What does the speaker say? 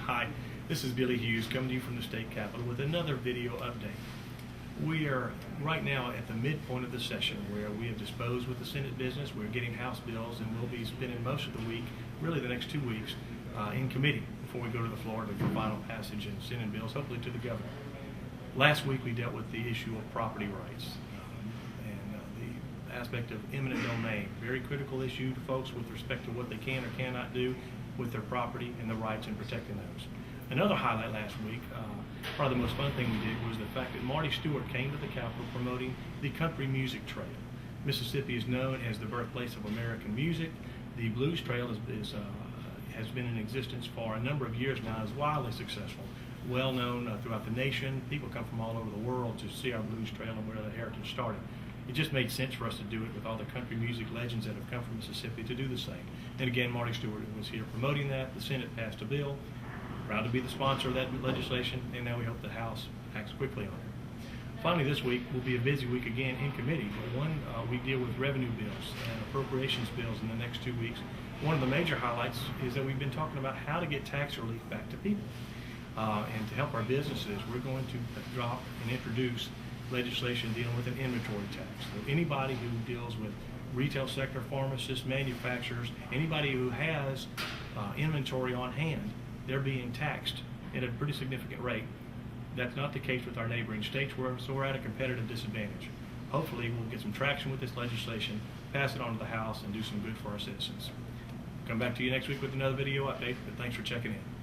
Hi, this is Billy Hewes coming to you from the state capitol with another video update. We are right now at the midpoint of the session where we have disposed with the Senate business. We're getting House bills, and we'll be spending most of the week, really the next 2 weeks, in committee before we go to the floor for final passage and sending bills, hopefully to the governor. Last week we dealt with the issue of property rights and the aspect of eminent domain, very critical issue to folks with respect to what they can or cannot do with their property and the rights in protecting those. Another highlight last week, probably the most fun thing we did, was the fact that Marty Stewart came to the Capitol promoting the Country Music Trail. Mississippi is known as the birthplace of American music. The Blues Trail has been in existence for a number of years now, is wildly successful, well known throughout the nation. People come from all over the world to see our Blues Trail and where the heritage started. It just made sense for us to do it with all the country music legends that have come from Mississippi to do the same. And again, Marty Stewart was here promoting that. The Senate passed a bill. Proud to be the sponsor of that legislation, and now we hope the House acts quickly on it. Finally, this week will be a busy week again in committee. We deal with revenue bills and appropriations bills in the next 2 weeks. One of the major highlights is that we've been talking about how to get tax relief back to people. And to help our businesses, we're going to drop and introduce legislation dealing with an inventory tax. So anybody who deals with retail sector, pharmacists, manufacturers, anybody who has inventory on hand, they're being taxed at a pretty significant rate. That's not the case with our neighboring states, so we're at a competitive disadvantage. Hopefully we'll get some traction with this legislation, pass it on to the House, and do some good for our citizens. Come back to you next week with another video update, but thanks for checking in.